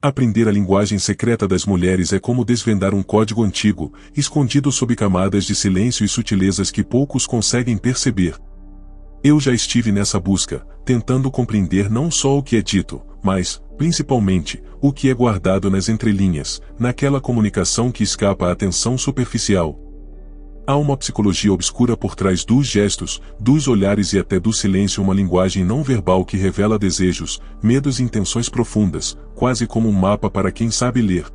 Aprender a linguagem secreta das mulheres é como desvendar um código antigo, escondido sob camadas de silêncio e sutilezas que poucos conseguem perceber. Eu já estive nessa busca, tentando compreender não só o que é dito, mas, principalmente, o que é guardado nas entrelinhas, naquela comunicação que escapa à atenção superficial. Há uma psicologia obscura por trás dos gestos, dos olhares e até do silêncio, uma linguagem não verbal que revela desejos, medos e intenções profundas, quase como um mapa para quem sabe ler.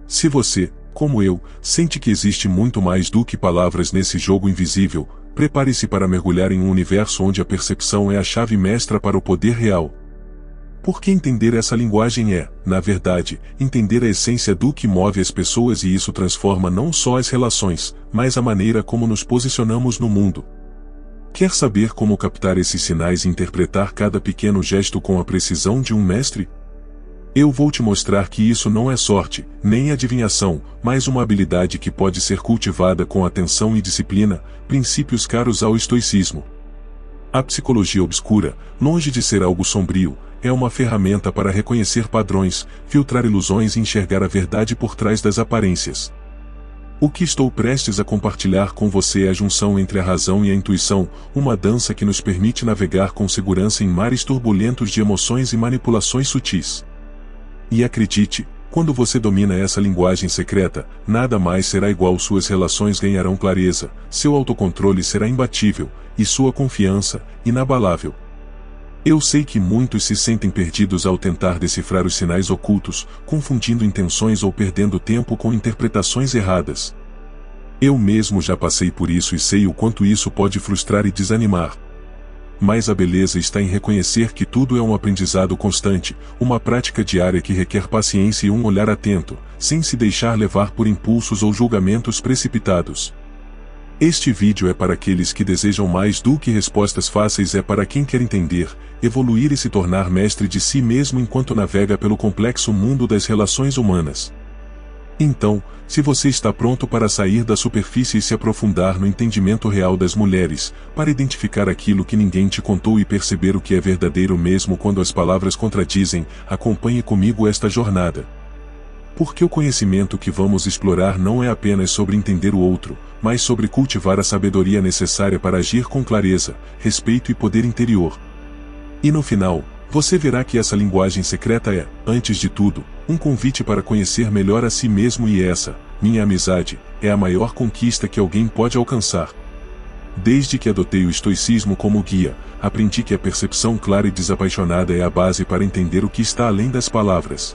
Se você, como eu, sente que existe muito mais do que palavras nesse jogo invisível, prepare-se para mergulhar em um universo onde a percepção é a chave mestra para o poder real. Porque entender essa linguagem é, na verdade, entender a essência do que move as pessoas, e isso transforma não só as relações, mas a maneira como nos posicionamos no mundo. Quer saber como captar esses sinais e interpretar cada pequeno gesto com a precisão de um mestre? Eu vou te mostrar que isso não é sorte, nem adivinhação, mas uma habilidade que pode ser cultivada com atenção e disciplina, princípios caros ao estoicismo. A psicologia obscura, longe de ser algo sombrio, é uma ferramenta para reconhecer padrões, filtrar ilusões e enxergar a verdade por trás das aparências. O que estou prestes a compartilhar com você é a junção entre a razão e a intuição, uma dança que nos permite navegar com segurança em mares turbulentos de emoções e manipulações sutis. E acredite, quando você domina essa linguagem secreta, nada mais será igual. Suas relações ganharão clareza, seu autocontrole será imbatível, e sua confiança, inabalável. Eu sei que muitos se sentem perdidos ao tentar decifrar os sinais ocultos, confundindo intenções ou perdendo tempo com interpretações erradas. Eu mesmo já passei por isso e sei o quanto isso pode frustrar e desanimar. Mas a beleza está em reconhecer que tudo é um aprendizado constante, uma prática diária que requer paciência e um olhar atento, sem se deixar levar por impulsos ou julgamentos precipitados. Este vídeo é para aqueles que desejam mais do que respostas fáceis, é para quem quer entender, evoluir e se tornar mestre de si mesmo enquanto navega pelo complexo mundo das relações humanas. Então, se você está pronto para sair da superfície e se aprofundar no entendimento real das mulheres, para identificar aquilo que ninguém te contou e perceber o que é verdadeiro mesmo quando as palavras contradizem, acompanhe comigo esta jornada. Porque o conhecimento que vamos explorar não é apenas sobre entender o outro, mas sobre cultivar a sabedoria necessária para agir com clareza, respeito e poder interior. E no final, você verá que essa linguagem secreta é, antes de tudo, um convite para conhecer melhor a si mesmo, e essa, minha amizade, é a maior conquista que alguém pode alcançar. Desde que adotei o estoicismo como guia, aprendi que a percepção clara e desapaixonada é a base para entender o que está além das palavras.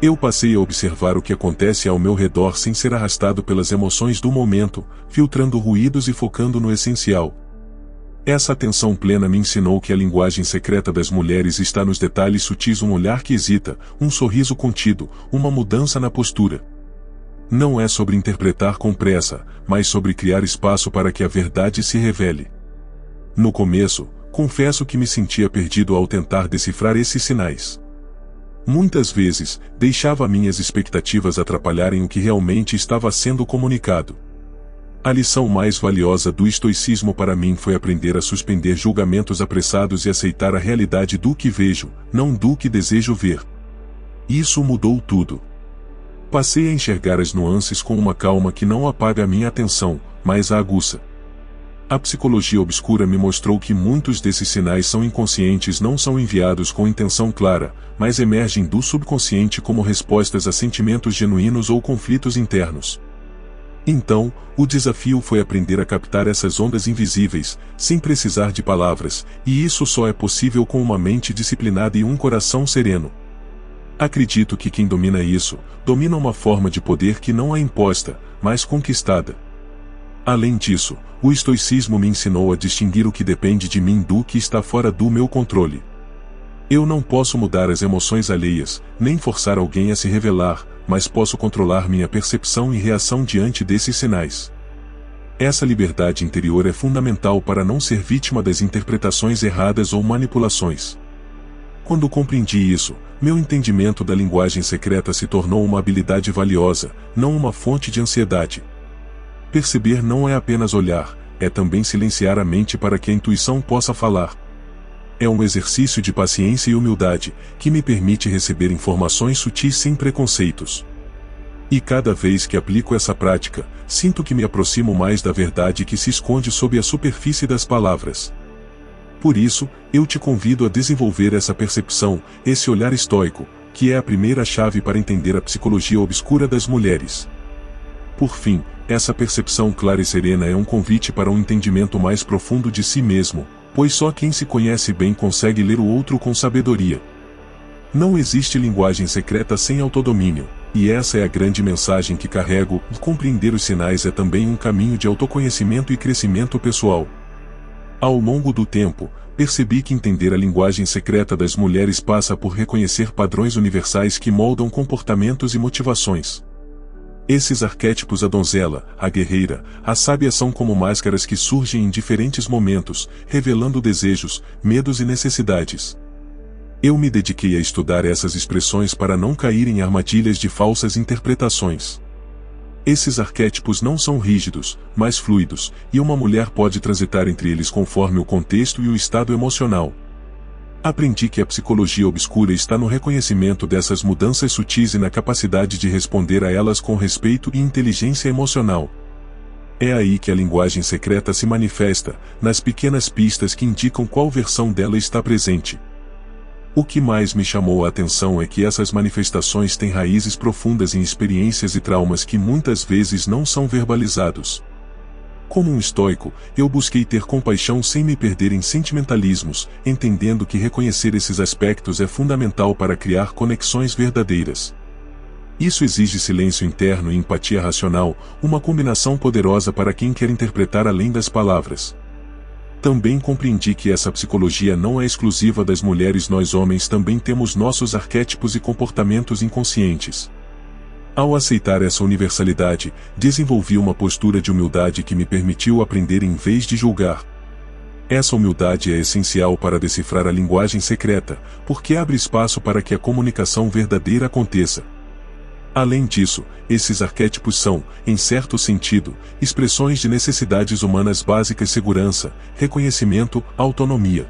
Eu passei a observar o que acontece ao meu redor sem ser arrastado pelas emoções do momento, filtrando ruídos e focando no essencial. Essa atenção plena me ensinou que a linguagem secreta das mulheres está nos detalhes sutis: um olhar que hesita, um sorriso contido, uma mudança na postura. Não é sobre interpretar com pressa, mas sobre criar espaço para que a verdade se revele. No começo, confesso que me sentia perdido ao tentar decifrar esses sinais. Muitas vezes, deixava minhas expectativas atrapalharem o que realmente estava sendo comunicado. A lição mais valiosa do estoicismo para mim foi aprender a suspender julgamentos apressados e aceitar a realidade do que vejo, não do que desejo ver. Isso mudou tudo. Passei a enxergar as nuances com uma calma que não apaga a minha atenção, mas a aguça. A psicologia obscura me mostrou que muitos desses sinais são inconscientes, não são enviados com intenção clara, mas emergem do subconsciente como respostas a sentimentos genuínos ou conflitos internos. Então, o desafio foi aprender a captar essas ondas invisíveis, sem precisar de palavras, e isso só é possível com uma mente disciplinada e um coração sereno. Acredito que quem domina isso, domina uma forma de poder que não é imposta, mas conquistada. Além disso, o estoicismo me ensinou a distinguir o que depende de mim do que está fora do meu controle. Eu não posso mudar as emoções alheias, nem forçar alguém a se revelar, mas posso controlar minha percepção e reação diante desses sinais. Essa liberdade interior é fundamental para não ser vítima das interpretações erradas ou manipulações. Quando compreendi isso, meu entendimento da linguagem secreta se tornou uma habilidade valiosa, não uma fonte de ansiedade. Perceber não é apenas olhar, é também silenciar a mente para que a intuição possa falar. É um exercício de paciência e humildade, que me permite receber informações sutis sem preconceitos. E cada vez que aplico essa prática, sinto que me aproximo mais da verdade que se esconde sob a superfície das palavras. Por isso, eu te convido a desenvolver essa percepção, esse olhar estoico, que é a primeira chave para entender a psicologia obscura das mulheres. Por fim, essa percepção clara e serena é um convite para um entendimento mais profundo de si mesmo, pois só quem se conhece bem consegue ler o outro com sabedoria. Não existe linguagem secreta sem autodomínio, e essa é a grande mensagem que carrego. Compreender os sinais é também um caminho de autoconhecimento e crescimento pessoal. Ao longo do tempo, percebi que entender a linguagem secreta das mulheres passa por reconhecer padrões universais que moldam comportamentos e motivações. Esses arquétipos, a donzela, a guerreira, a sábia, são como máscaras que surgem em diferentes momentos, revelando desejos, medos e necessidades. Eu me dediquei a estudar essas expressões para não cair em armadilhas de falsas interpretações. Esses arquétipos não são rígidos, mas fluidos, e uma mulher pode transitar entre eles conforme o contexto e o estado emocional. Aprendi que a psicologia obscura está no reconhecimento dessas mudanças sutis e na capacidade de responder a elas com respeito e inteligência emocional. É aí que a linguagem secreta se manifesta, nas pequenas pistas que indicam qual versão dela está presente. O que mais me chamou a atenção é que essas manifestações têm raízes profundas em experiências e traumas que muitas vezes não são verbalizados. Como um estoico, eu busquei ter compaixão sem me perder em sentimentalismos, entendendo que reconhecer esses aspectos é fundamental para criar conexões verdadeiras. Isso exige silêncio interno e empatia racional, uma combinação poderosa para quem quer interpretar além das palavras. Também compreendi que essa psicologia não é exclusiva das mulheres. Nós homens também temos nossos arquétipos e comportamentos inconscientes. Ao aceitar essa universalidade, desenvolvi uma postura de humildade que me permitiu aprender em vez de julgar. Essa humildade é essencial para decifrar a linguagem secreta, porque abre espaço para que a comunicação verdadeira aconteça. Além disso, esses arquétipos são, em certo sentido, expressões de necessidades humanas básicas: segurança, reconhecimento, autonomia.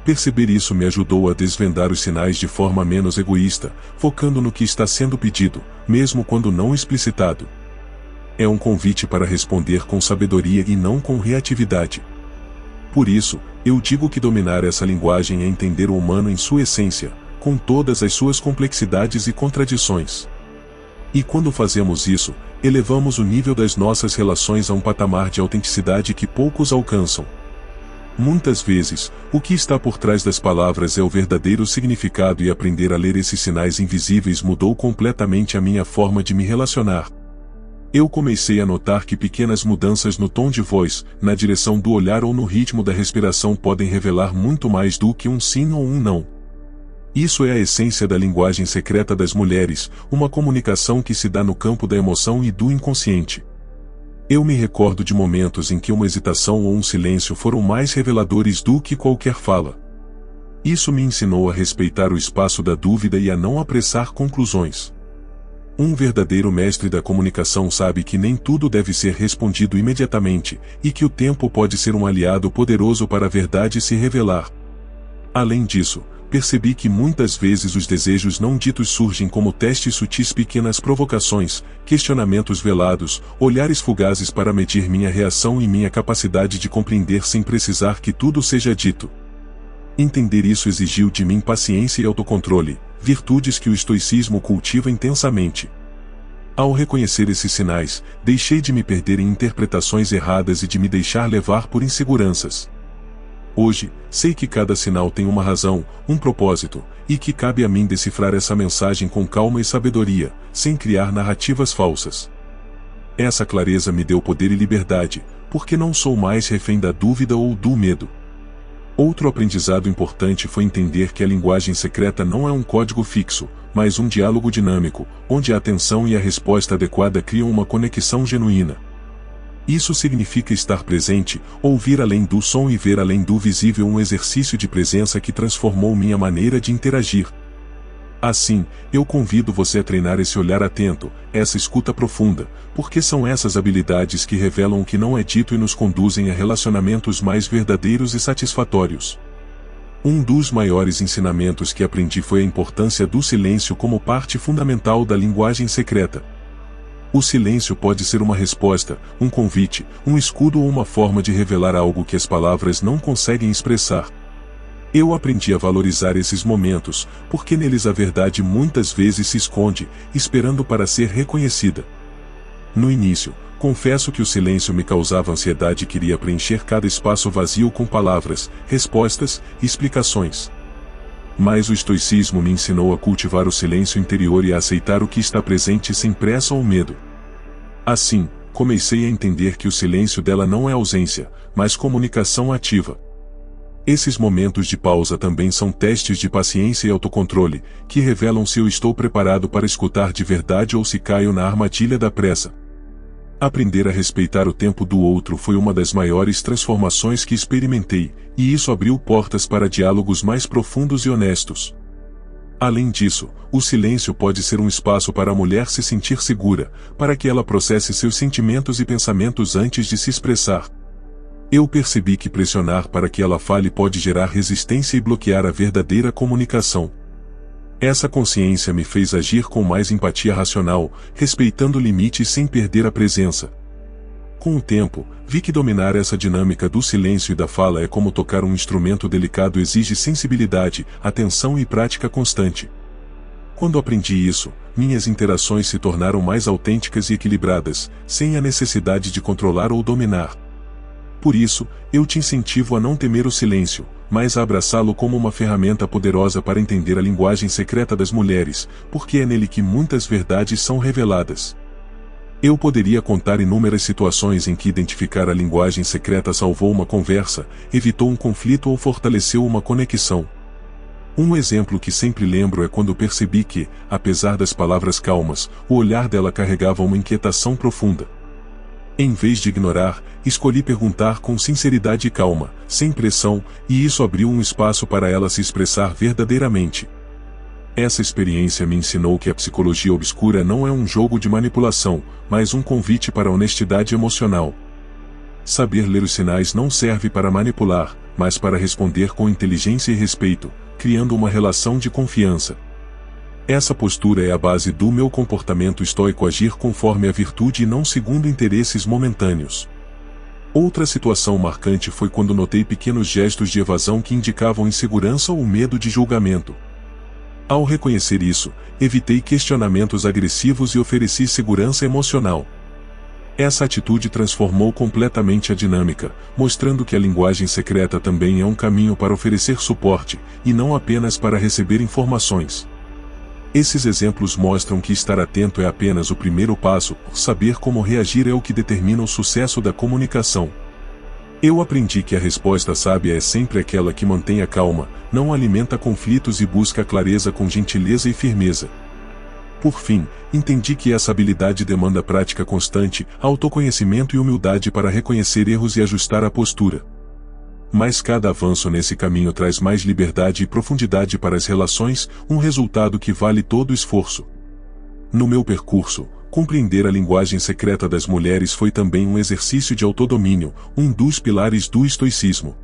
Perceber isso me ajudou a desvendar os sinais de forma menos egoísta, focando no que está sendo pedido, mesmo quando não explicitado. É um convite para responder com sabedoria e não com reatividade. Por isso, eu digo que dominar essa linguagem é entender o humano em sua essência, com todas as suas complexidades e contradições. E quando fazemos isso, elevamos o nível das nossas relações a um patamar de autenticidade que poucos alcançam. Muitas vezes, o que está por trás das palavras é o verdadeiro significado, e aprender a ler esses sinais invisíveis mudou completamente a minha forma de me relacionar. Eu comecei a notar que pequenas mudanças no tom de voz, na direção do olhar ou no ritmo da respiração podem revelar muito mais do que um sim ou um não. Isso é a essência da linguagem secreta das mulheres, uma comunicação que se dá no campo da emoção e do inconsciente. Eu me recordo de momentos em que uma hesitação ou um silêncio foram mais reveladores do que qualquer fala. Isso me ensinou a respeitar o espaço da dúvida e a não apressar conclusões. Um verdadeiro mestre da comunicação sabe que nem tudo deve ser respondido imediatamente, e que o tempo pode ser um aliado poderoso para a verdade se revelar. Além disso, percebi que muitas vezes os desejos não ditos surgem como testes sutis, pequenas provocações, questionamentos velados, olhares fugazes para medir minha reação e minha capacidade de compreender sem precisar que tudo seja dito. Entender isso exigiu de mim paciência e autocontrole, virtudes que o estoicismo cultiva intensamente. Ao reconhecer esses sinais, deixei de me perder em interpretações erradas e de me deixar levar por inseguranças. Hoje, sei que cada sinal tem uma razão, um propósito, e que cabe a mim decifrar essa mensagem com calma e sabedoria, sem criar narrativas falsas. Essa clareza me deu poder e liberdade, porque não sou mais refém da dúvida ou do medo. Outro aprendizado importante foi entender que a linguagem secreta não é um código fixo, mas um diálogo dinâmico, onde a atenção e a resposta adequada criam uma conexão genuína. Isso significa estar presente, ouvir além do som e ver além do visível, um exercício de presença que transformou minha maneira de interagir. Assim, eu convido você a treinar esse olhar atento, essa escuta profunda, porque são essas habilidades que revelam o que não é dito e nos conduzem a relacionamentos mais verdadeiros e satisfatórios. Um dos maiores ensinamentos que aprendi foi a importância do silêncio como parte fundamental da linguagem secreta. O silêncio pode ser uma resposta, um convite, um escudo ou uma forma de revelar algo que as palavras não conseguem expressar. Eu aprendi a valorizar esses momentos, porque neles a verdade muitas vezes se esconde, esperando para ser reconhecida. No início, confesso que o silêncio me causava ansiedade e queria preencher cada espaço vazio com palavras, respostas e explicações. Mas o estoicismo me ensinou a cultivar o silêncio interior e a aceitar o que está presente sem pressa ou medo. Assim, comecei a entender que o silêncio dela não é ausência, mas comunicação ativa. Esses momentos de pausa também são testes de paciência e autocontrole, que revelam se eu estou preparado para escutar de verdade ou se caio na armadilha da pressa. Aprender a respeitar o tempo do outro foi uma das maiores transformações que experimentei, e isso abriu portas para diálogos mais profundos e honestos. Além disso, o silêncio pode ser um espaço para a mulher se sentir segura, para que ela processe seus sentimentos e pensamentos antes de se expressar. Eu percebi que pressionar para que ela fale pode gerar resistência e bloquear a verdadeira comunicação. Essa consciência me fez agir com mais empatia racional, respeitando limites sem perder a presença. Com o tempo, vi que dominar essa dinâmica do silêncio e da fala é como tocar um instrumento delicado, exige sensibilidade, atenção e prática constante. Quando aprendi isso, minhas interações se tornaram mais autênticas e equilibradas, sem a necessidade de controlar ou dominar. Por isso, eu te incentivo a não temer o silêncio, mas a abraçá-lo como uma ferramenta poderosa para entender a linguagem secreta das mulheres, porque é nele que muitas verdades são reveladas. Eu poderia contar inúmeras situações em que identificar a linguagem secreta salvou uma conversa, evitou um conflito ou fortaleceu uma conexão. Um exemplo que sempre lembro é quando percebi que, apesar das palavras calmas, o olhar dela carregava uma inquietação profunda. Em vez de ignorar, escolhi perguntar com sinceridade e calma, sem pressão, e isso abriu um espaço para ela se expressar verdadeiramente. Essa experiência me ensinou que a psicologia obscura não é um jogo de manipulação, mas um convite para a honestidade emocional. Saber ler os sinais não serve para manipular, mas para responder com inteligência e respeito, criando uma relação de confiança. Essa postura é a base do meu comportamento estoico, agir conforme a virtude e não segundo interesses momentâneos. Outra situação marcante foi quando notei pequenos gestos de evasão que indicavam insegurança ou medo de julgamento. Ao reconhecer isso, evitei questionamentos agressivos e ofereci segurança emocional. Essa atitude transformou completamente a dinâmica, mostrando que a linguagem secreta também é um caminho para oferecer suporte, e não apenas para receber informações. Esses exemplos mostram que estar atento é apenas o primeiro passo, saber como reagir é o que determina o sucesso da comunicação. Eu aprendi que a resposta sábia é sempre aquela que mantém a calma, não alimenta conflitos e busca a clareza com gentileza e firmeza. Por fim, entendi que essa habilidade demanda prática constante, autoconhecimento e humildade para reconhecer erros e ajustar a postura. Mas cada avanço nesse caminho traz mais liberdade e profundidade para as relações, um resultado que vale todo o esforço. No meu percurso, compreender a linguagem secreta das mulheres foi também um exercício de autodomínio, um dos pilares do estoicismo.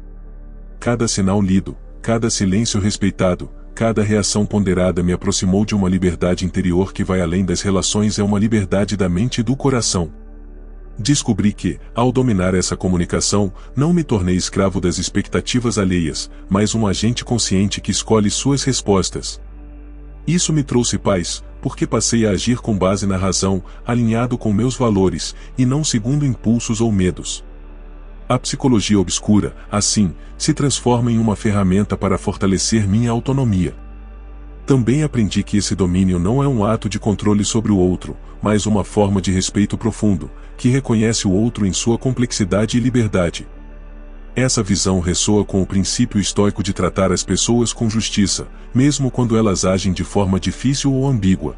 Cada sinal lido, cada silêncio respeitado, cada reação ponderada me aproximou de uma liberdade interior que vai além das relações, é uma liberdade da mente e do coração. Descobri que, ao dominar essa comunicação, não me tornei escravo das expectativas alheias, mas um agente consciente que escolhe suas respostas. Isso me trouxe paz, porque passei a agir com base na razão, alinhado com meus valores, e não segundo impulsos ou medos. A psicologia obscura, assim, se transforma em uma ferramenta para fortalecer minha autonomia. Também aprendi que esse domínio não é um ato de controle sobre o outro, mas uma forma de respeito profundo, que reconhece o outro em sua complexidade e liberdade. Essa visão ressoa com o princípio estoico de tratar as pessoas com justiça, mesmo quando elas agem de forma difícil ou ambígua.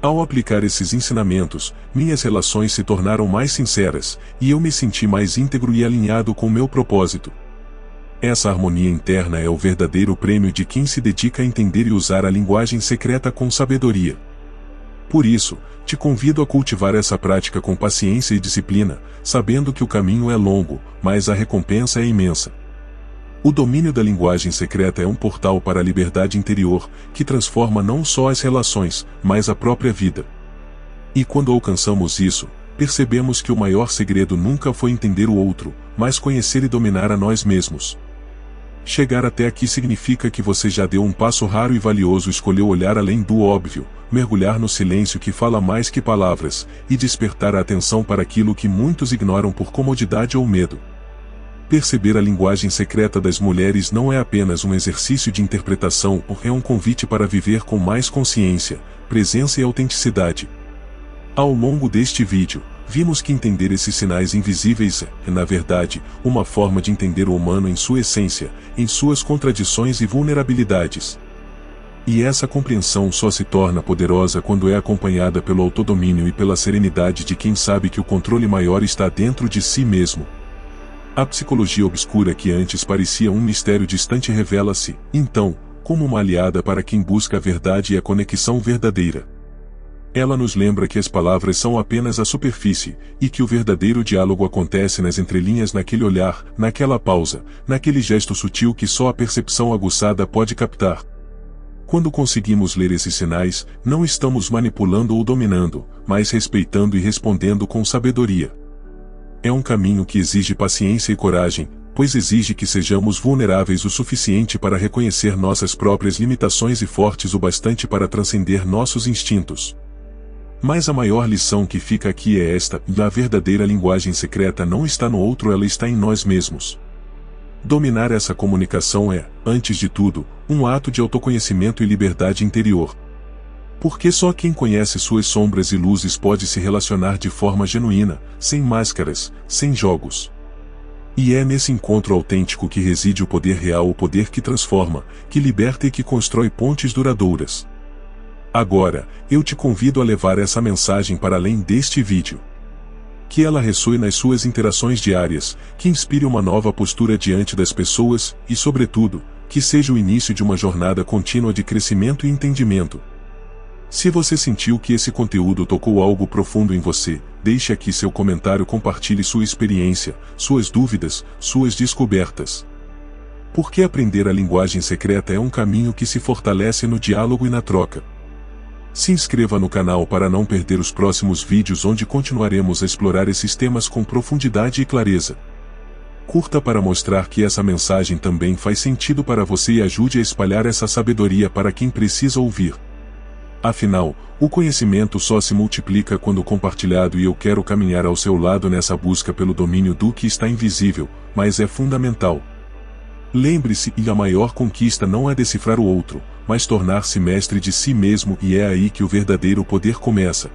Ao aplicar esses ensinamentos, minhas relações se tornaram mais sinceras, e eu me senti mais íntegro e alinhado com meu propósito. Essa harmonia interna é o verdadeiro prêmio de quem se dedica a entender e usar a linguagem secreta com sabedoria. Por isso, te convido a cultivar essa prática com paciência e disciplina, sabendo que o caminho é longo, mas a recompensa é imensa. O domínio da linguagem secreta é um portal para a liberdade interior, que transforma não só as relações, mas a própria vida. E quando alcançamos isso, percebemos que o maior segredo nunca foi entender o outro, mas conhecer e dominar a nós mesmos. Chegar até aqui significa que você já deu um passo raro e valioso, escolheu olhar além do óbvio, mergulhar no silêncio que fala mais que palavras, e despertar a atenção para aquilo que muitos ignoram por comodidade ou medo. Perceber a linguagem secreta das mulheres não é apenas um exercício de interpretação, é um convite para viver com mais consciência, presença e autenticidade. Ao longo deste vídeo, vimos que entender esses sinais invisíveis é, na verdade, uma forma de entender o humano em sua essência, em suas contradições e vulnerabilidades. E essa compreensão só se torna poderosa quando é acompanhada pelo autodomínio e pela serenidade de quem sabe que o controle maior está dentro de si mesmo. A psicologia obscura que antes parecia um mistério distante revela-se, então, como uma aliada para quem busca a verdade e a conexão verdadeira. Ela nos lembra que as palavras são apenas a superfície, e que o verdadeiro diálogo acontece nas entrelinhas, naquele olhar, naquela pausa, naquele gesto sutil que só a percepção aguçada pode captar. Quando conseguimos ler esses sinais, não estamos manipulando ou dominando, mas respeitando e respondendo com sabedoria. É um caminho que exige paciência e coragem, pois exige que sejamos vulneráveis o suficiente para reconhecer nossas próprias limitações e fortes o bastante para transcender nossos instintos. Mas a maior lição que fica aqui é esta: a verdadeira linguagem secreta não está no outro, ela está em nós mesmos. Dominar essa comunicação é, antes de tudo, um ato de autoconhecimento e liberdade interior. Porque só quem conhece suas sombras e luzes pode se relacionar de forma genuína, sem máscaras, sem jogos. E é nesse encontro autêntico que reside o poder real, o poder que transforma, que liberta e que constrói pontes duradouras. Agora, eu te convido a levar essa mensagem para além deste vídeo. Que ela ressoe nas suas interações diárias, que inspire uma nova postura diante das pessoas e, sobretudo, que seja o início de uma jornada contínua de crescimento e entendimento. Se você sentiu que esse conteúdo tocou algo profundo em você, deixe aqui seu comentário, compartilhe sua experiência, suas dúvidas, suas descobertas. Porque aprender a linguagem secreta é um caminho que se fortalece no diálogo e na troca. Se inscreva no canal para não perder os próximos vídeos onde continuaremos a explorar esses temas com profundidade e clareza. Curta para mostrar que essa mensagem também faz sentido para você e ajude a espalhar essa sabedoria para quem precisa ouvir. Afinal, o conhecimento só se multiplica quando compartilhado, e eu quero caminhar ao seu lado nessa busca pelo domínio do que está invisível, mas é fundamental. Lembre-se, a maior conquista não é decifrar o outro, mas tornar-se mestre de si mesmo, e é aí que o verdadeiro poder começa.